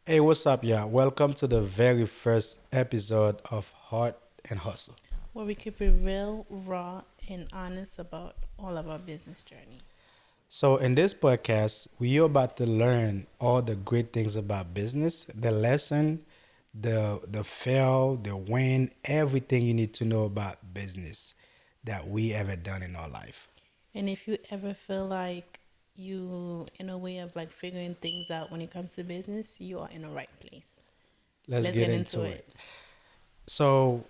Hey, what's up, y'all? Welcome to the very first episode of Heart and Hustle. where we keep it real, raw, and honest about all of our business journey. So, in this podcast, we are about to learn all the great things about business, the lesson, the fail, the win, everything you need to know about business that we ever done in our life. And if you ever feel like you in a way of like figuring things out when it comes to business, you are in the right place. Let's Let's get get into into it. it. So,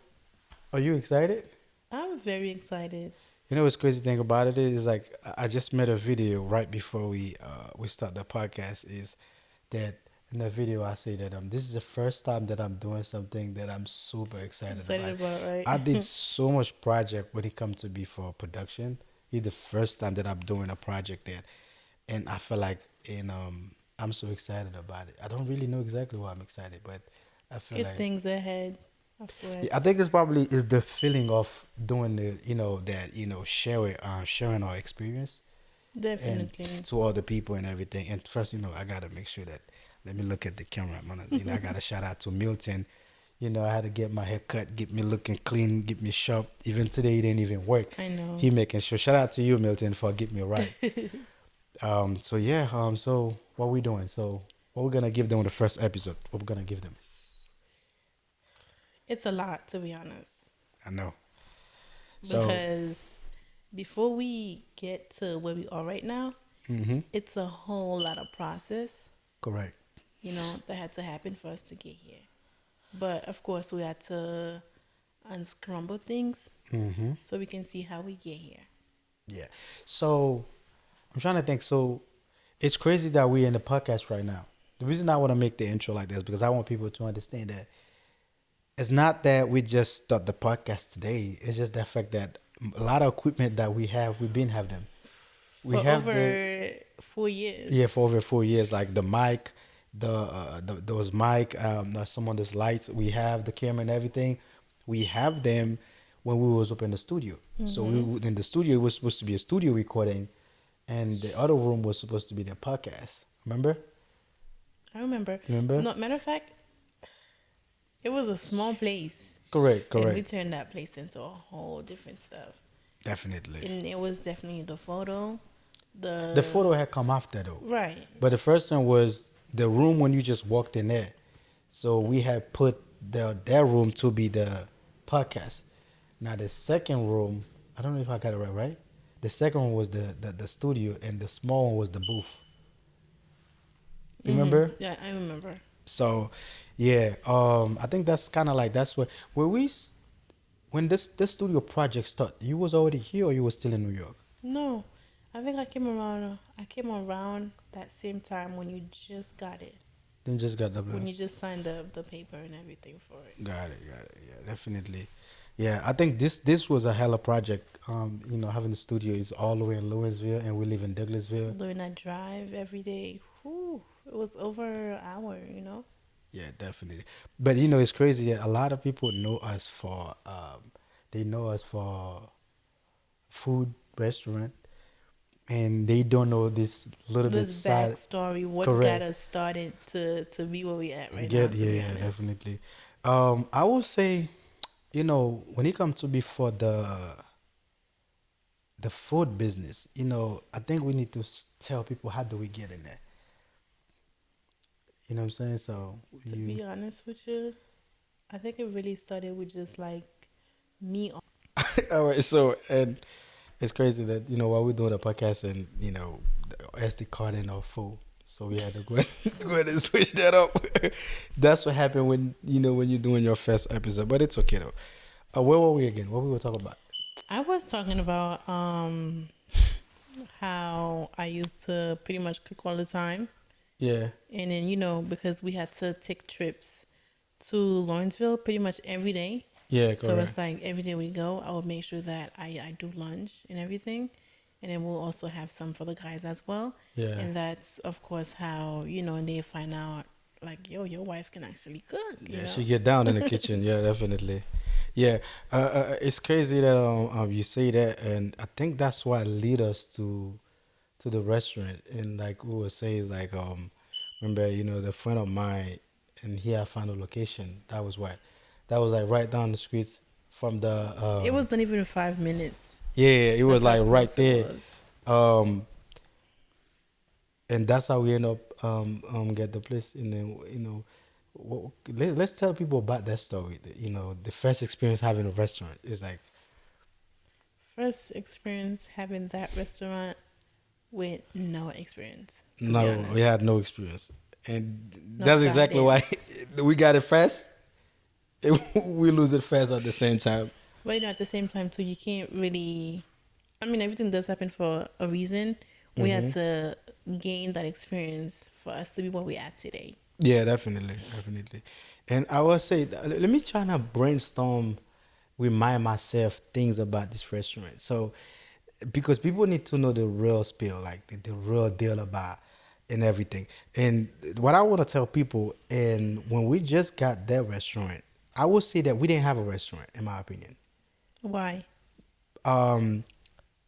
are you excited? I'm very excited. You know what's crazy thing about it is like I just made a video right before we start the podcast. Is that in the video I say that this is the first time that I'm doing something that I'm super excited Excited about. about, right? I did so much project when it comes to be for production. It's the first time that I'm doing a project that, and I feel like I'm so excited about it. I don't really know exactly why I'm excited, but I feel Good like things ahead, of yeah, I course. think it's probably is the feeling of doing the sharing our experience and Definitely. to other people and everything. And first, I gotta make sure that let me look at the camera. I gotta shout out to Milton. I had to get my hair cut, get me looking clean, get me sharp. Even today, he didn't even work. I know. He making sure. Shout out to you, Milton, for getting me right. So yeah. So what we doing? So what we're gonna give them on the first episode? What we're gonna give them? It's a lot, to be honest. I know. So. Because before we get to where we are right now, Mm-hmm. it's a whole lot of process, Correct. that had to happen for us to get here. But of course, we had to unscramble things Mm-hmm. so we can see how we get here. Yeah. So I'm trying to think. So it's crazy that we're in the podcast right now. The reason I want to make the intro like this because I want people to understand that it's not that we just start the podcast today. It's just the fact that a lot of equipment that we have, we've been have them. We For have the over 4 years. yeah for over 4 years, like the mic, those mic, some of those lights. We have the camera and everything. We have them when we was up in the studio. So in the studio it was supposed to be a studio recording, and the other room was supposed to be the podcast. Remember? I remember. Remember? No, matter of fact, it was a small place. Correct. And we Correct. turned that place into a whole different stuff. Definitely. And it was definitely the photo, The photo had come after though, right. but the first one was the room when you just walked in there. So we had put that room to be the podcast. Now the second room, I don't know if I got it right. The second one was the studio, and the small one was the booth. Remember? Yeah, I remember. So, yeah, I think that's kind of like that's where when this studio project started. You was already here, or you was still in New York? No, I think I came around. I came around that same time when you just got it, Then just got the when you just signed the paper and everything for it. got it. Yeah, definitely. Yeah, I think this was a hella project. Having the studio is all the way in Louisville, and we live in Douglasville. Doing that drive every day, whew, it was over an hour. Yeah, definitely. But it's crazy. A lot of people know us for they know us for food restaurant, and they don't know this little bit This side. backstory, what got Correct. us started to be where we at right now. Get To yeah, be yeah, honest, definitely. I would say, when it comes to before the food business, I think we need to tell people how do we get in there. You know what I'm saying? So to you be honest with you, I think it really started with just like me. all right. So and it's crazy that while we're doing the podcast and the SD card ain't our full, so we had to go go ahead and switch that up. That's what happened when you're doing your first episode, but it's okay though. Where were we again? What we were talking about? I was talking about how I used to pretty much cook all the time. Yeah, And then, because we had to take trips to Lawrenceville pretty much every day. yeah, So correct. it's like every day we go, I will make sure that I do lunch and everything. And then we'll also have some for the guys as well. Yeah, And that's, of course, how, and they find out, like, yo, your wife can actually cook, yeah. She get down in the kitchen. Yeah, definitely. Yeah, it's crazy that you say that, and I think that's what lead us to the restaurant. And like we were saying, like remember the friend of mine and here I found a location. That was why. That was like right down the streets from the. It was not even 5 minutes. Yeah, it was That's how like right close there. it was. Um, and that's how we end up get the place. And then let's tell people about that story. The first experience having a restaurant is like First experience having that restaurant with no experience. To be no, honest. we had no experience, and No that's exactly why guidance. we got it fast. We lose it fast at the same time. But at the same time too, you can't really. I mean, everything does happen for a reason. We had to gain that experience for us to be where we are today. Yeah, definitely, definitely. And I will say, let me try to brainstorm, remind myself things about this restaurant. So, because people need to know the real spiel, like the real deal about and everything. And what I want to tell people, and when we just got that restaurant, I would say that we didn't have a restaurant, in my opinion. Why? Um,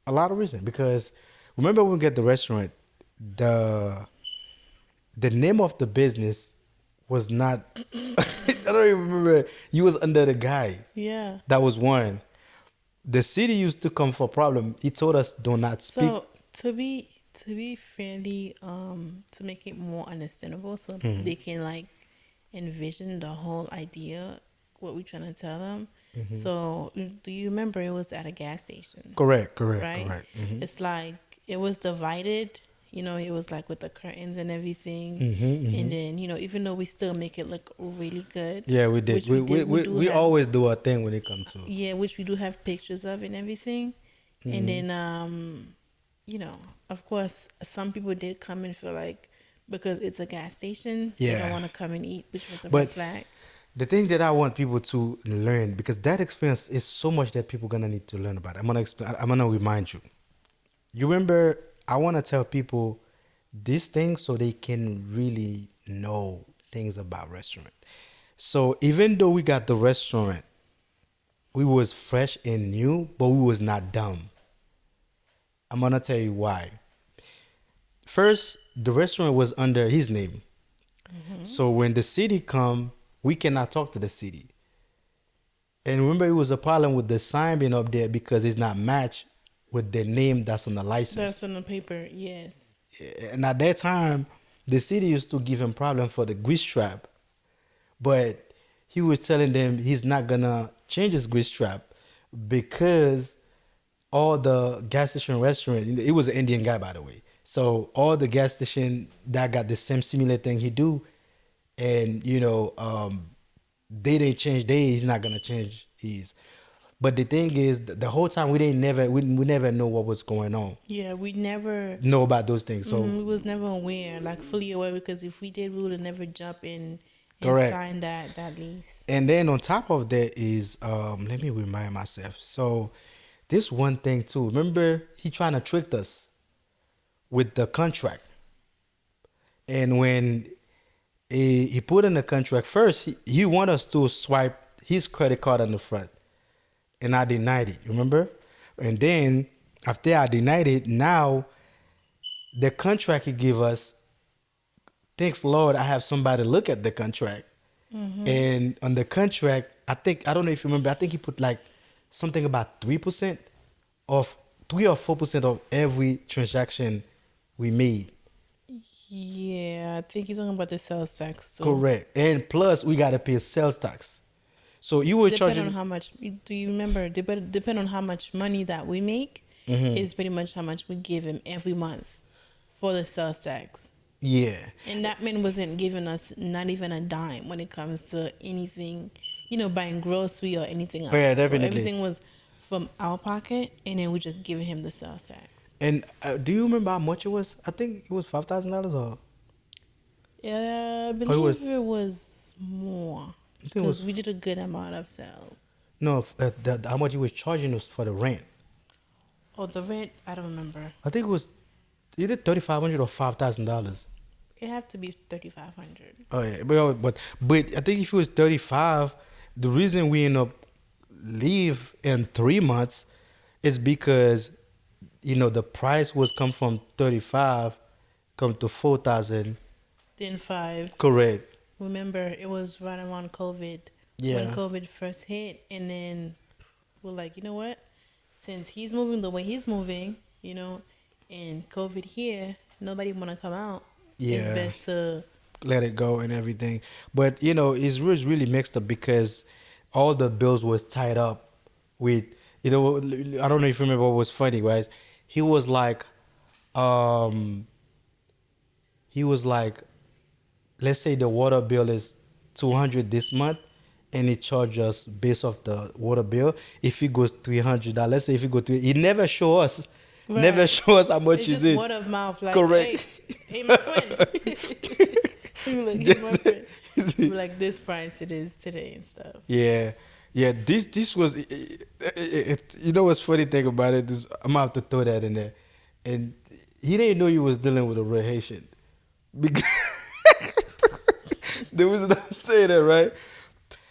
a lot of reason because remember when we get the restaurant, the the name of the business was not. I don't even remember. You was under the guy. Yeah. That was one. The city used to come for problem. He told us do not speak. So to be fairly to make it more understandable, so they can like envision the whole idea what we're trying to tell them. So do you remember it was at a gas station? Correct. Right? Mhm. It's like it was divided. It was like with the curtains and everything. Mhm. And then, even though we still make it look really good. Yeah, we did. Which we did. Do We have, always do our thing when it comes to. yeah, which we do have pictures of and everything. And then, of course, some people did come and feel like because it's a gas station, they Yeah. don't want to come and eat, which was a But red flag. the thing that I want people to learn, because that experience is so much that people gonna need to learn about. I'm gonna explain. I'm gonna remind you. You remember? I want to tell people these things so they can really know things about restaurant. So even though we got the restaurant, we was fresh and new, but we was not dumb. I'm gonna tell you why. First, the restaurant was under his name. So when the city come, we cannot talk to the city. And remember, it was a problem with the sign being up there because it's not matched with the name that's on the license. That's on the paper, yes. And at that time, the city used to give him problem for the grease trap, but he was telling them he's not gonna change his grease trap because all the gas station restaurant, it was an Indian guy by the way. So all the gas station that got the same similar thing he do, and they didn't change. He's not gonna change his. But the thing is, the whole time we never know what was going on. Yeah, we never Know about those things. So we was never aware, like fully aware, because if we did, we would have never jumped in and Correct. signed that lease. and then on top of that is let me remind myself. So this one thing too. Remember he trying to trick us with the contract. And when he put in the contract first, he want us to swipe his credit card on the front. And I denied it, remember? And then after I denied it, now the contract he give us, thanks Lord, I have somebody look at the contract. And on the contract, I don't know if you remember, I think he put like something about 3% of 3 or 4% of every transaction we made. Yeah, I think he's talking about the sales tax too. Correct. And plus we gotta pay sales tax. So you were Depend charging on how much. Do you remember? Depend on how much money that we make is pretty much how much we give him every month for the sales tax. yeah. And that man wasn't giving us not even a dime when it comes to anything, buying grocery or anything else. Yeah, So definitely. everything was from our pocket, and then we just giving him the sales tax. And do you remember how much it was? I think it was $5,000 or Yeah, I it believe was- it was more I think it was because we did a good amount of sales. no, how much he was charging us for the rent. Oh, the rent, I don't remember. I think it was either $3,500 or $5,000. It have to be 3,500. Oh yeah, but I think if it was 35, the reason we end up leave in 3 months is because the price was come from 35 come to 4,000. Then 5. Correct. remember it was right around COVID when Yeah. COVID first hit, and then we're like, you know what? Since he's moving the way he's moving, and COVID here, nobody wanna come out. It's Yeah. best to Let it go and everything. But was really mixed up because all the bills was tied up with I don't know if you remember what was funny, guys. He was like, um, he was like, let's say the water bill is 200 this month, and he charge us based off the water bill. If it goes $300, let's say if it go to, he never show us, never right. show us how much It's is just it. word of mouth, like, Correct. hey, my friend. You're like, hey, my friend. You're like, this price it is today and stuff. Yeah, yeah. This was you know what's funny thing about it is I'm gonna have to throw that in there, and he didn't know you was dealing with a real Haitian because the reason I'm saying that, right?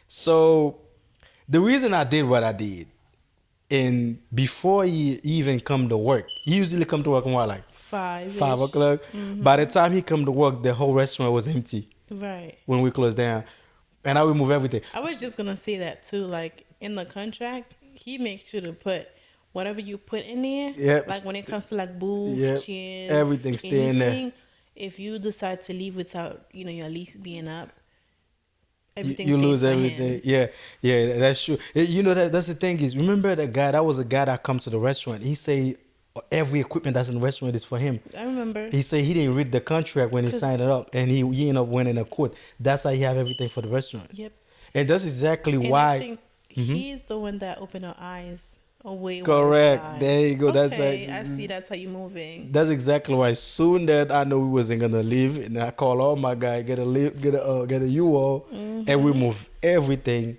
So the reason I did what I did, and before he even come to work, he usually come to work around like 5 o'clock. By the time he come to work, the whole restaurant was empty Right. when we closed down, and I remove everything. I was just gonna say that too. Like in the contract, he makes sure to put whatever you put in there. Yep. Like when it comes to like booths, Yep. chairs, Everything stay in there. anything, if you decide to leave without your lease being up, everything You stays lose for everything. him. Yeah, that's true. That's the thing is, remember that guy? That was a guy that come to the restaurant. He say every equipment that's in the restaurant is for him. I remember. He said he didn't read the contract when he 'Cause- signed it up, and he ended up winning a court. That's how he have everything for the restaurant. Yep. And that's exactly And why. I think he's the one that opened our eyes away. Correct. There you go. That's Okay, right. I see. That's how you moving. That's exactly why. Soon that I know we wasn't gonna leave, and I call all my guy, get a U-Haul, and we move everything.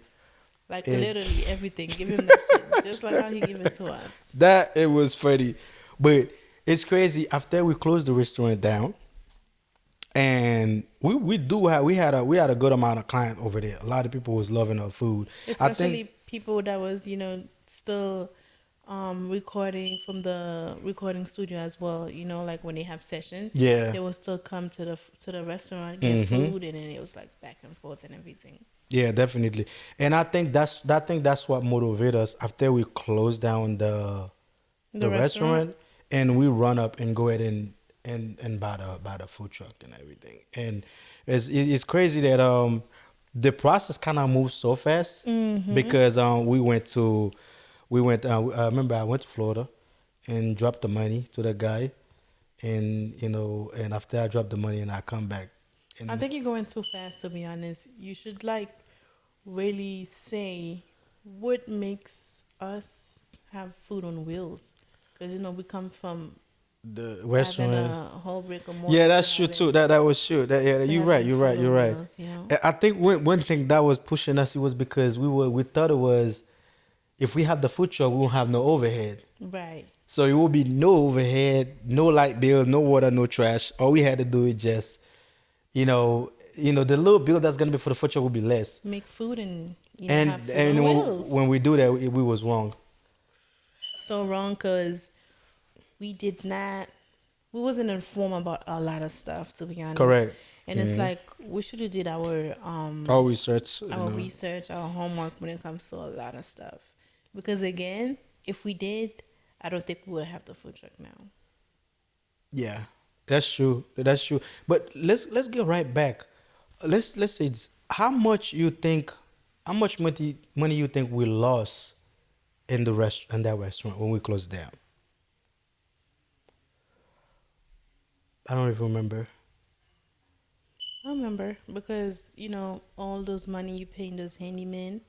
Like And- literally everything. Give him that shit, just like how he give it to us. That it was funny, but it's crazy. After we closed the restaurant down, and we had a good amount of client over there. A lot of people was loving our food. Especially people that was still recording from the recording studio as well. Like when they have session, Yeah. they will still come to the restaurant, get food, and then it was like back and forth and everything. Yeah, definitely. And I think that's what motivated us after we closed down the restaurant, and we run up and go ahead and buy the food truck and everything. And it's crazy that the process kind of moved so fast because I remember I went to Florida and dropped the money to the guy, and and after I dropped the money and I come back. And I think you're going too fast, to be honest. You should really say what makes us have food on wheels, because we come from the having restaurant. a whole brick and mortar. Yeah, that's true too. That was true. You're right. You're right. I think one thing that was pushing us, it was because we thought it was, if we have the food truck, we won't have no overhead. Right. So it will be no overhead, no light bill, no water, no trash. All we had to do is just, the little bill that's gonna be for the food truck will be less. Make food and And have food on wheels. when we do that, we was wrong. So wrong, because we wasn't informed about a lot of stuff, to be honest. Correct. And it's like we should have did our Our research. research, our homework when it comes to a lot of stuff. Because again, if we did, I don't think we would have the food truck now. Yeah, that's true. That's true. But let's get right back. Let's say how much money you think we lost in that restaurant when we closed down. I don't even remember. I remember, because all those money you paying those handymen.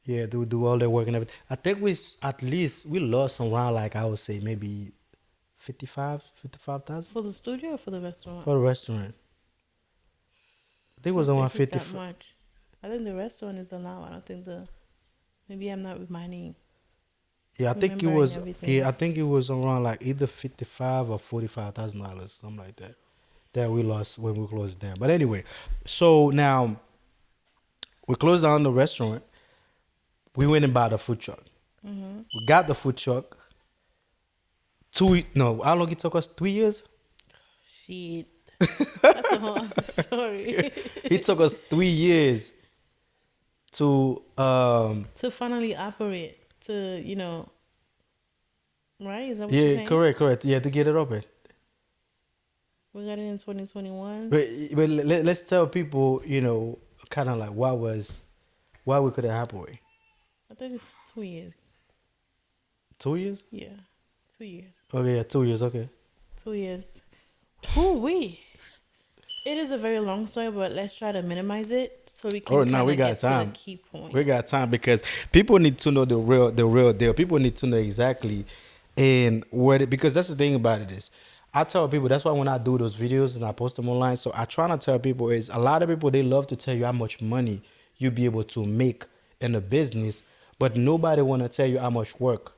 Yeah, they would do all their work and everything. I think we lost around, like, I would say maybe 55,000 For the studio or for the restaurant? for the restaurant. I think it was I don't around think it's that 50. much. I think the restaurant is allowed. I don't think maybe I'm not reminding. Yeah, I think it remembering was. everything. Yeah, I think it was around like either $55,000 or $45,000, something like that. That we lost when we closed down. But anyway, so now we closed down the restaurant. We went and bought a food truck. We got the food truck. How long it took us? 3 years. Shit. That's a whole other story. It took us 3 years to To finally operate, to, right? Is that what you're yeah, saying? correct. Yeah, to get it open. We got it in 2021. But let's tell people, kind of like why we couldn't operate. I think it's 2 years. 2 years? Yeah, 2 years. Okay, yeah, 2 years. Okay. 2 years. Who we? It is a very long story, but let's try to minimize it so we can Oh, no, we got get to time. the key point. We got time because people need to know the real deal. People need to know exactly and because that's the thing about it is I tell people that's why when I do those videos and I post them online, so I try to tell people is a lot of people they love to tell you how much money you be able to make in a business, but nobody want to tell you how much work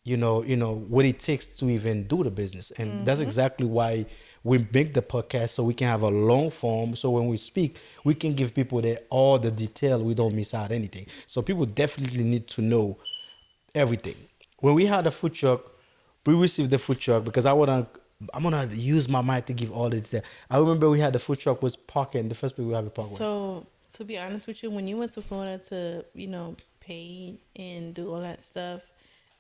what it takes to even do the business. And that's exactly why we make the podcast, so we can have a long form, so when we speak we can give people all the detail, we don't miss out anything. So people definitely need to know everything. When we had the food truck, we received the food truck because I'm gonna use my mind to give all the detail. I remember we had the food truck was parking, the first place we have a park. So to be honest with you, when you went to Florida to pay and do all that stuff,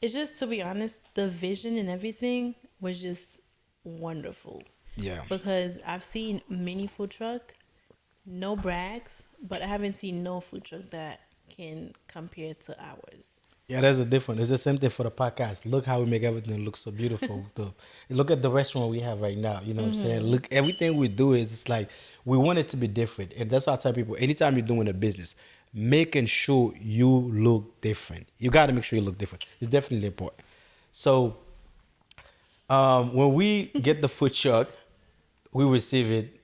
it's just, to be honest, the vision and everything was just wonderful. Yeah. Because I've seen many food truck, no brags, but I haven't seen no food truck that can compare to ours. Yeah, there's a difference. It's the same thing for the podcast. Look how we make everything look so beautiful. Look at the restaurant we have right now. You know what I'm saying? Look, everything we do is it's like we want it to be different. And that's why I tell people, anytime you're doing a business, making sure you look different. You got to make sure you look different. It's definitely important. So when we get the food truck, we receive it.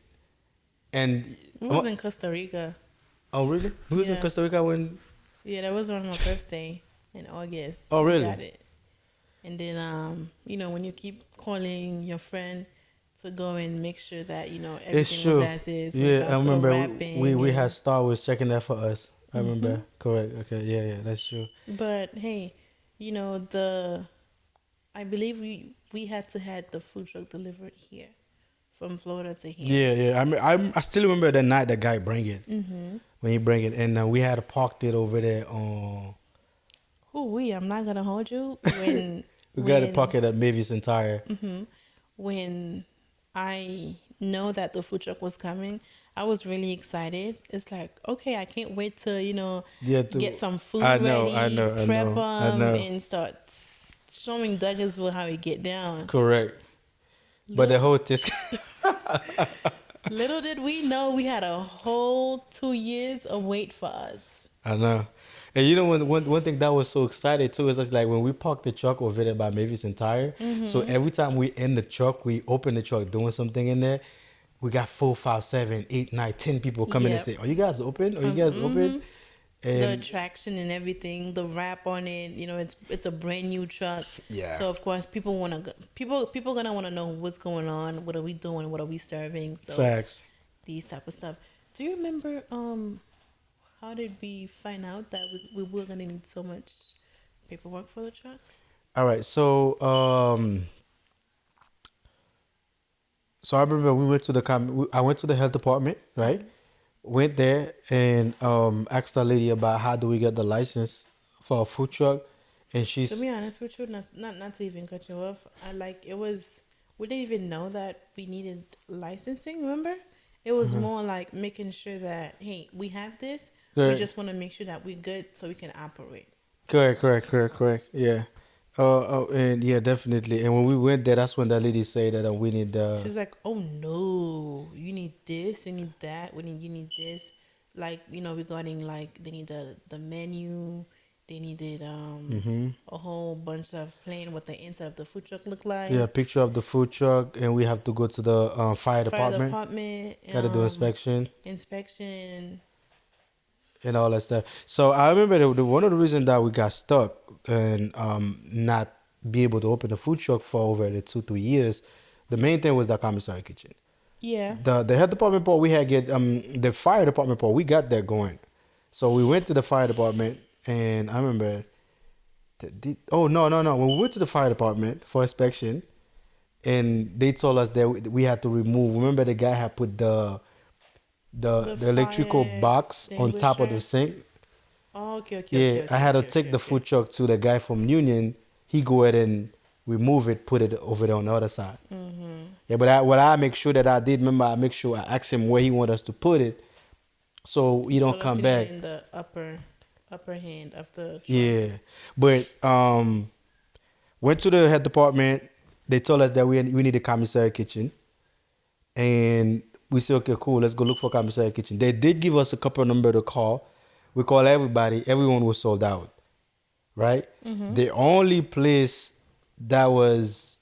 And We was in Costa Rica. Oh, really? We was in Costa Rica when... Yeah, that was on my birthday in August. Oh, really? We got it. And then, when you keep calling your friend to go and make sure that, everything was as is. Yeah, I remember we had Star Wars checking that for us. I remember. Correct. Okay. Yeah, that's true. But, hey, I believe we had to have the food truck delivered here. From Florida to here. Yeah. I still remember that night that guy bring it. When he bring it. And we had parked it over there on... I'm not going to hold you. When we got to park it at Mavis and Tire. When I know that the food truck was coming, I was really excited. It's like, okay, I can't wait to, get some food ready, prep them, and start showing Douglas how we get down. Correct. But the whole test... Little did we know we had a whole 2 years of wait for us. I know. And one thing that was so excited too is like when we parked the truck over there by Mavis and Tire. So every time we in the truck, we open the truck doing something in there, we got 4, 5, 7, 8, 9, 10 people coming and say, "Are you guys open? Are you guys open?" And the attraction and everything, the wrap on it, it's a brand new truck. Yeah. So of course people gonna want to know what's going on, what are we doing, what are we serving. So facts. These type of stuff. Do you remember how did we find out that we were gonna need so much paperwork for the truck? All right, so I remember we went to I went to the health department, right? Went there and asked the lady about how do we get the license for a food truck, and she's... To be honest with you, not to even cut you off, we didn't even know that we needed licensing. Remember, it was more like making sure that, hey, we have this. Correct. We just want to make sure that we're good so we can operate. Correct. Yeah. And yeah, definitely. And when we went there, that's when that lady said that we need the... She's like, oh no, you need this, you need that, you need this. Like, regarding like they need the menu, they needed a whole bunch of playing what the inside of the food truck look like. Yeah, picture of the food truck, and we have to go to the fire department. Got to do inspection. And all that stuff. So I remember one of the reasons that we got stuck and not be able to open the food truck for over the 2-3 years, the main thing was the commissary kitchen. Yeah. The health department part we had the fire department part we got there going. So we went to the fire department and I remember when we went to the fire department for inspection, and they told us that we had to remove. Remember, the guy had put the electrical fire box on top of the extinguisher. sink. Oh, okay, okay, Yeah, okay, I okay, had to okay, take okay, the okay. food truck to the guy from Union. He go ahead and remove it, put it over there on the other side. Yeah, but what I make sure that I did, remember, I make sure I asked him where he want us to put it, so he You don't told us come you need back. it in the upper hand of the truck. Yeah, but went to the head department. They told us that we need a commissary kitchen, and we said, okay, cool, let's go look for commissary kitchen. They did give us a couple of number to call. We call everybody. Everyone was sold out, right? The only place that was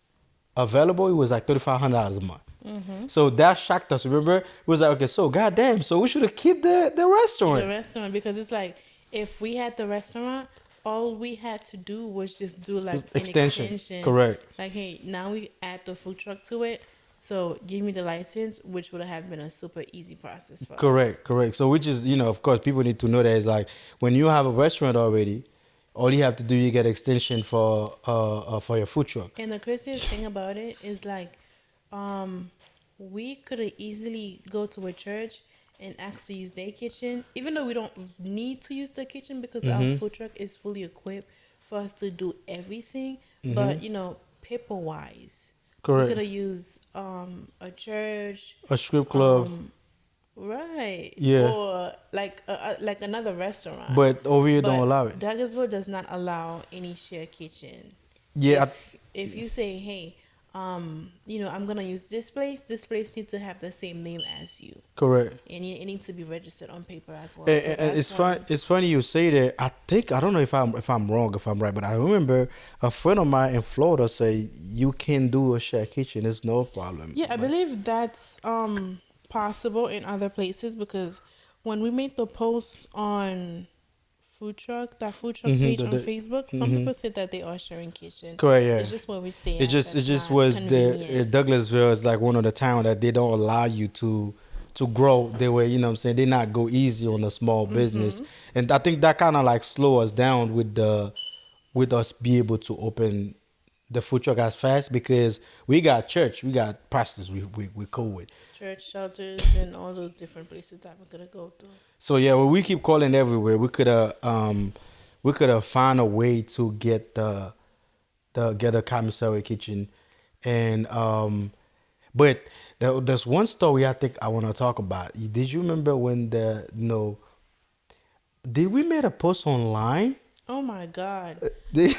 available, it was like $3,500 a month. So that shocked us. Remember, it was like, okay, so goddamn, so we should have kept the The restaurant restaurant, because it's like if we had the restaurant, all we had to do was just do like an extension. extension. Correct. Like, hey, now we add the food truck to it. So give me the license, which would have been a super easy process for us. Correct. So which is, of course, people need to know that it's like when you have a restaurant already, all you have to do, you get extension for your food truck. And the craziest thing about it is like, we could have easily go to a church and ask to use their kitchen, even though we don't need to use the kitchen because our food truck is fully equipped for us to do everything. But paper wise, we Correct. could have used a church, A strip club, right? Yeah. Or like another restaurant. but over here But don't allow it. Douglasville does not allow any shared kitchen. Yeah, If you say, hey, I'm gonna use this place. This place needs to have the same name as you, correct. and it needs to be registered on paper as well. And, So and that's it's fun. one. It's funny you say that. I don't know if I'm wrong, if I'm right, but I remember a friend of mine in Florida say you can do a shared kitchen. It's no problem. Yeah, I But- believe that's possible in other places because when we made the post on that food truck page on Facebook, some people said that they are sharing kitchen. Correct. Yeah. It's just where we stay. It just that's not was convenient. Douglasville is like one of the town that they don't allow you to grow. They were, you know what I'm saying, they not go easy on a small business. And I think that kind of like slow us down with us be able to open the food truck as fast because we got church, we got pastors we cool with. Church, shelters, and all those different places that we're gonna go to. So yeah, well, we keep calling everywhere. We could have found a way to get get a commissary kitchen, and but there's one story I think I want to talk about. Did you remember when did we made a post online? Oh my God. Did-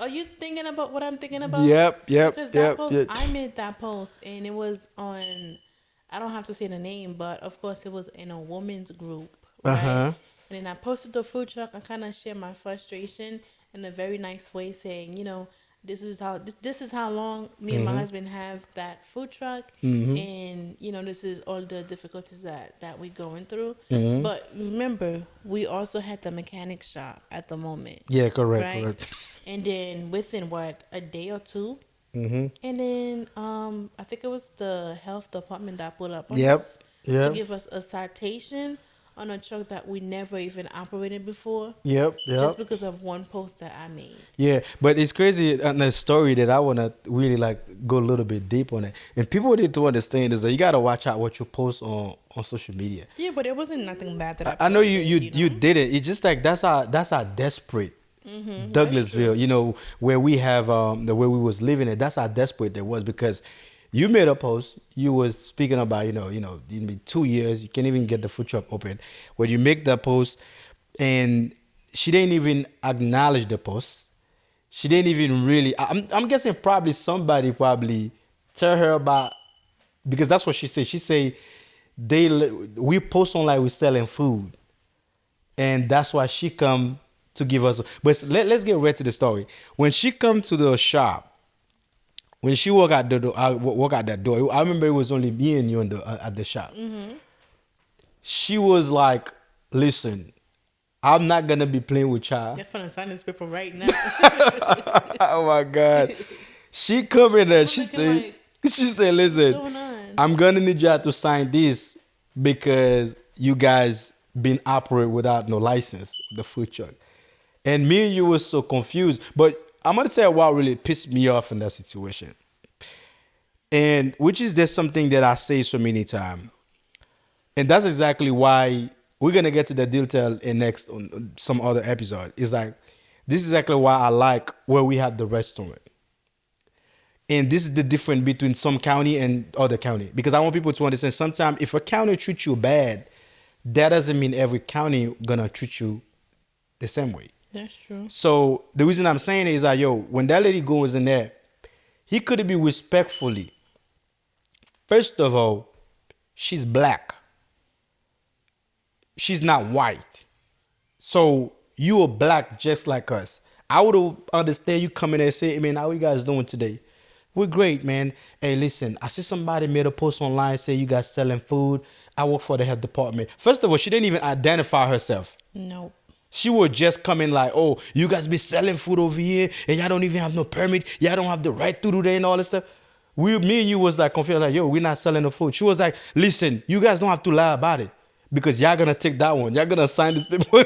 Are you thinking about what I'm thinking about? Yep. Because that post, Yep. I made that post, and it was on. I don't have to say the name, but of course, it was in a woman's group, right? Uh-huh. And then I posted the food truck. I kind of shared my frustration in a very nice way, saying, this is how long me and my husband have that food truck, and this is all the difficulties that we're going through. But remember, we also had the mechanic shop at the moment. Yeah, correct, Right. correct. And then within a day or two, Mm-hmm. and then I think it was the health department that put up on Yep, us yep. to give us a citation on a truck that we never even operated before, Yep. just because of one post that I made. Yeah, but it's crazy. And the story that I want to really like go a little bit deep on it, and people need to understand is that you got to watch out what you post on social media. Yeah, but it wasn't nothing bad that I know posted, you did it. It's just like that's our desperate Douglasville. Where we have the way we was living it. That's how desperate it was because you made a post. You was speaking about in 2 years you can't even get the food truck open. Where you make that post, and she didn't even acknowledge the post. She didn't even really. I'm guessing probably somebody tell her about, because that's what she said. She say we post on like we're selling food, and that's why she come to give us. But let's get right to the story. When she come to the shop, when she walk out the door, walk out that door. I remember it was only me and you at the shop. She was like, "Listen, I'm not gonna be playing with y'all." They're finna sign this paper right now. Oh my God. She come in there. She looking said, like, "Listen, What's going on? I'm gonna need y'all to sign this because you guys been operate without no license, the food truck." And me and you was so confused. But I'm gonna tell you what really pissed me off in that situation. And which is just something that I say so many times. And that's exactly why we're gonna get to the detail in next on some other episode. It's like this is exactly why I like where we have the restaurant. And this is the difference between some county and other county. Because I want people to understand sometimes if a county treats you bad, that doesn't mean every county gonna treat you the same way. That's true. So the reason I'm saying is that when that lady goes in there, he could be respectfully. First of all, she's black. She's not white. So you are black just like us. I would understand you coming there and say, man, how you guys doing today? We're great, man. Hey, listen, I see somebody made a post online say you guys selling food. I work for the health department. First of all, she didn't even identify herself. Nope. She would just come in like, oh, you guys be selling food over here and y'all don't even have no permit. Y'all don't have the right to do that and all this stuff. Me and you was like confused, like, yo, we're not selling the food. She was like, listen, you guys don't have to lie about it because y'all gonna take that one. Y'all gonna sign this paper.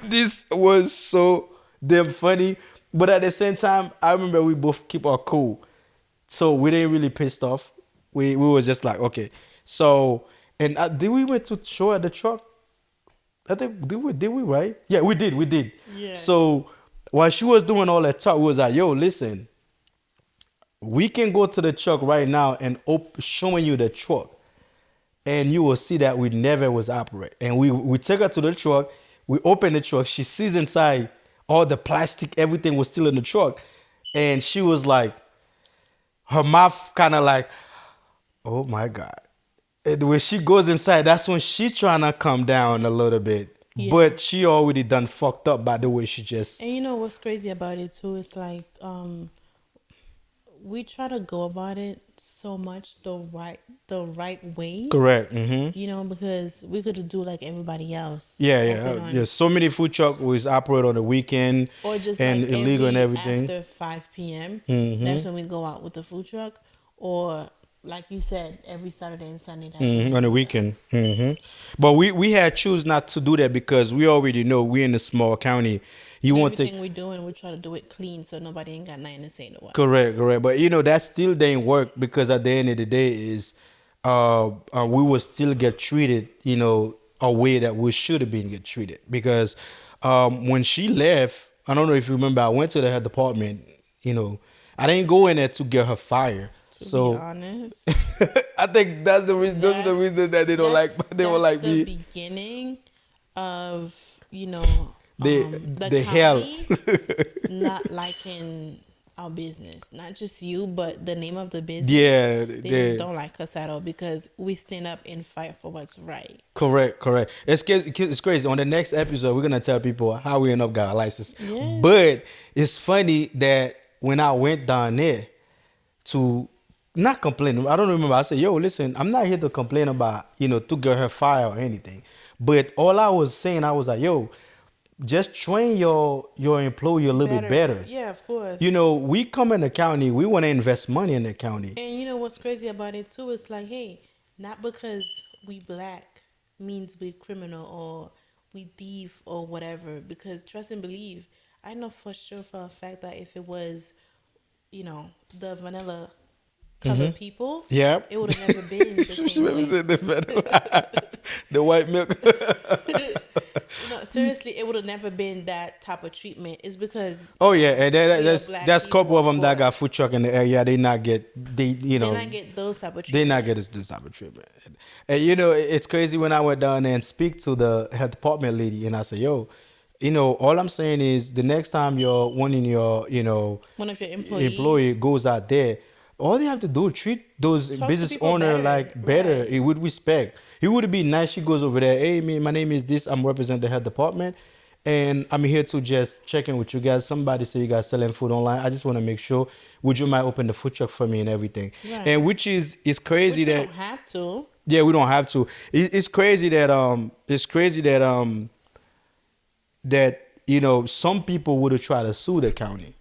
This was so damn funny. But at the same time, I remember we both keep our cool. So we didn't really pissed off. We were just like, okay. So, and did we went to show at the truck? I think, did we, right? Yeah, we did. Yeah. So while she was doing all that talk, we was like, yo, listen, we can go to the truck right now and showing you the truck. And you will see that we never was operate. And we take her to the truck. We open the truck. She sees inside all the plastic, everything was still in the truck. And she was like, her mouth kind of like, oh my God. And when she goes inside, that's when she trying to calm down a little bit. Yeah. But she already done fucked up by the way she just... And you know what's crazy about it too? It's like, we try to go about it so much the right way. Correct. Mm-hmm. You know, because we could do like everybody else. Yeah. So many food truck was operate on the weekend or just and like illegal and everything. After 5 p.m. Mm-hmm. That's when we go out with the food truck. Or like you said, every Saturday and Sunday. On the weekend. Mm-hmm. But we had choose not to do that because we already know we're in a small county. You want to everything we're doing, we try to do it clean so nobody ain't got nothing to say to us. Correct. But that still didn't work because at the end of the day is we will still get treated, a way that we should have been get treated. Because when she left, I don't know if you remember, I went to the health department, I didn't go in there to get her fired. To be honest, I think that's the reason. Those are the reasons that they don't like. They don't like me. The beginning of the hell not liking our business, not just you, but the name of the business. Yeah, they just don't like us at all because we stand up and fight for what's right. Correct. It's crazy. On the next episode, we're gonna tell people how we end up got a license. Yes. But it's funny that when I went down there to not complain, I don't remember. I said, "Yo, listen, I'm not here to complain about to get her fired or anything." But all I was saying, I was like, "Yo, just train your employee a little bit better." Yeah, of course. We come in the county, we want to invest money in the county. And you know what's crazy about it too? It's like, hey, not because we black means we criminal or we thief or whatever. Because trust and believe, I know for sure for a fact that if it was, the vanilla colored people, yeah, it would have never been the same way. The white milk. No, seriously, it would have never been that type of treatment. It's because and that's couple of them that got food truck in the area. They not get they not get those type of treatment. They not get this type of treatment. And it's crazy when I went down there and speak to the health department lady, and I said, "Yo, all I'm saying is the next time one of your employee goes out there, all they have to do treat those business owner better, with respect. It would be nice. She goes over there. Hey, my name is this. I'm representing the health department, and I'm here to just check in with you guys. Somebody say you guys selling food online. I just want to make sure. Would you mind open the food truck for me and everything? Right. And which is crazy that we don't have to. Yeah, we don't have to. It's crazy that some people would have tried to sue the county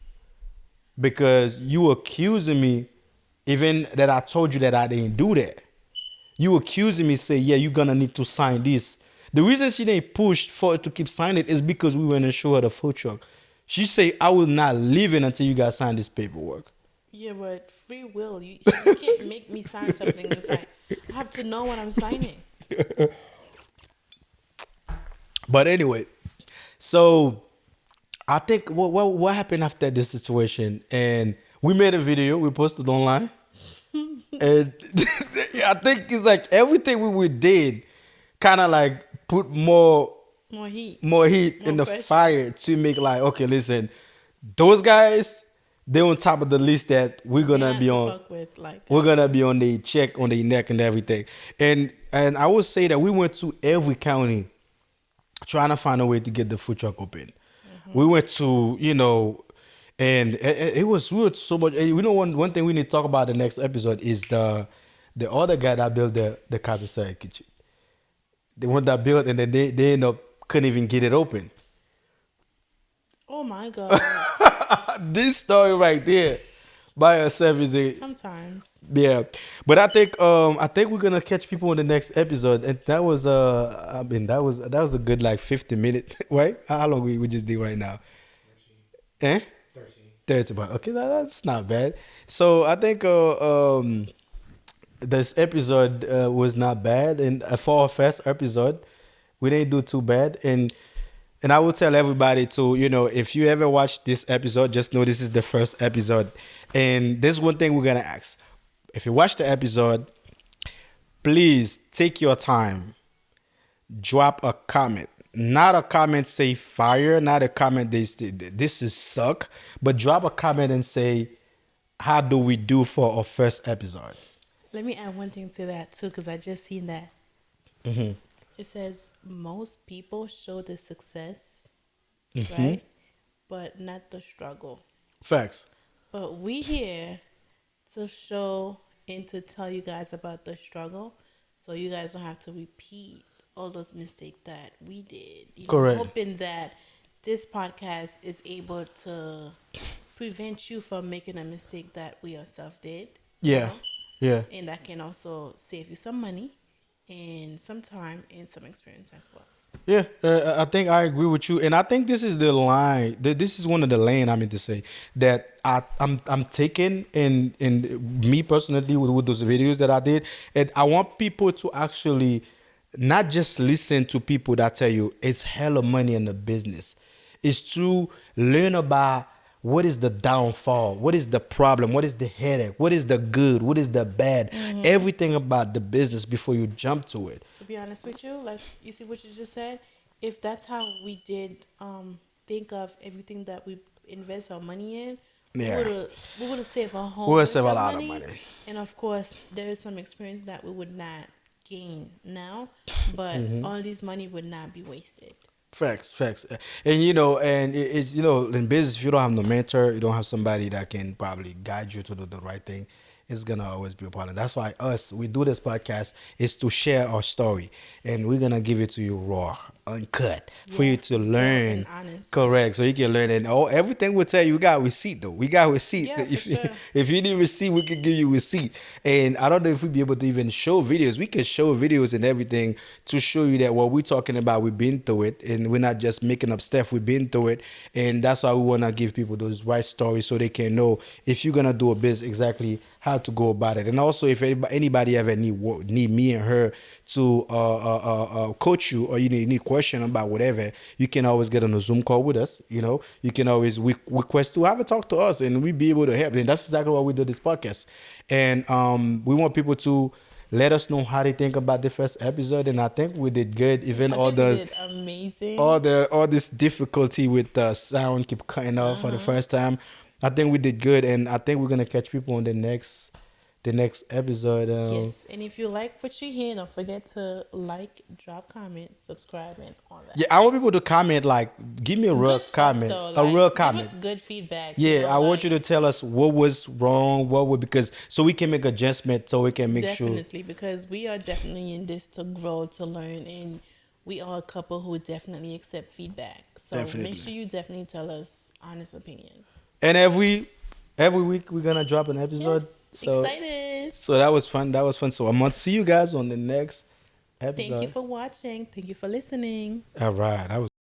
because you accusing me. Even that I told you that I didn't do that. You accusing me, say, yeah, you're going to need to sign this. The reason she didn't push for it to keep signing it is because we went and show her the food truck. She say, I will not leave it until you guys sign this paperwork. Yeah, but free will. You can't make me sign something if I have to know what I'm signing. But anyway, so I think what happened after this situation, and we made a video, we posted online, and I think it's like everything we did, kind of like put More heat, more heat more in the pressure. fire to make like, okay, listen, those guys, they're on top of the list that we're You're gonna not be to on. fuck with like We're gonna be on the check on the neck and everything. And I would say that we went to every county trying to find a way to get the food truck open. We went to, and it was we were so much. You know, one thing we need to talk about the next episode is the other guy that built the commissary kitchen. The one that built, and then they end up couldn't even get it open. Oh my god. This story right there by itself is a Sometimes. yeah. But I think we're gonna catch people in the next episode, and that was I mean that was a good like 50 minutes, right? How long we just did right now? Eh? 30, but okay, that's not bad. So I think this episode was not bad, and for our first episode, we didn't do too bad. And I will tell everybody to, if you ever watch this episode, just know this is the first episode. And there's one thing we're gonna ask: if you watch the episode, please take your time, drop a comment. Not a comment say fire, not a comment they say this is suck, but drop a comment and say how do we do for our first episode. Let me add one thing to that too, because I just seen that. Mm-hmm. It says most people show the success, Mm-hmm. right? But not the struggle. Facts. But we here to show and to tell you guys about the struggle, so you guys don't have to repeat all those mistakes that we did. Correct. Hoping that this podcast is able to prevent you from making a mistake that we ourselves did. Yeah. Yeah. And that can also save you some money and some time and some experience as well. Yeah, I think I agree with you, and I think this is the line. This is one of the lane I mean to say that I'm taking in me personally with those videos that I did, and I want people to actually not just listen to people that tell you it's hella money in the business. It's to learn about what is the downfall, what is the problem, what is the headache, what is the good, what is the bad, everything about the business before you jump to it. To be honest with you, like you see what you just said, if that's how we did think of everything that we invest our money in, Yeah. we would have saved a whole We would bunch save a of lot of money. And of course, there is some experience that we would not gain now, but all this money would not be wasted. Facts. And it's in business, if you don't have no mentor, you don't have somebody that can probably guide you to do the right thing, it's gonna always be a problem. That's why we do this podcast is to share our story, and we're gonna give it to you raw, uncut, for you to raw learn. and honest. Correct, so you can learn, and everything we tell you, we got receipt though. We got receipt. Yeah, for if sure. if you need receipt, we can give you receipt. And I don't know if we'd be able to even show videos. We can show videos and everything to show you that what we're talking about, we've been through it, and we're not just making up stuff. We've been through it, and that's why we wanna give people those right stories so they can know if you're gonna do a business exactly how to go about it. And also, if anybody ever need me and her to coach you, or you need question about whatever, you can always get on a Zoom call with us. You can always request to have a talk to us, and we be able to help. And that's exactly why we do this podcast. And we want people to let us know how they think about the first episode. And I think we did good. Even I all think we the did amazing. all this difficulty with the sound keep cutting off for the first time. I think we did good, and I think we're gonna catch people on the next episode. Yes, and if you like what you hear, don't forget to like, drop comments, subscribe, and all that. Yeah, I want people to comment, like, give me a real Good stuff, comment, though, a like, real give comment. us good feedback. Yeah, I want you to tell us what was wrong, because so we can make adjustment, so we can make sure. Definitely, because we are definitely in this to grow, to learn, and we are a couple who definitely accept feedback. So Definitely. make sure you definitely tell us honest opinion. And every week we're gonna drop an episode. Yes, So excited. so that was fun. So I'm gonna see you guys on the next episode. Thank you for watching. Thank you for listening. All right, that was.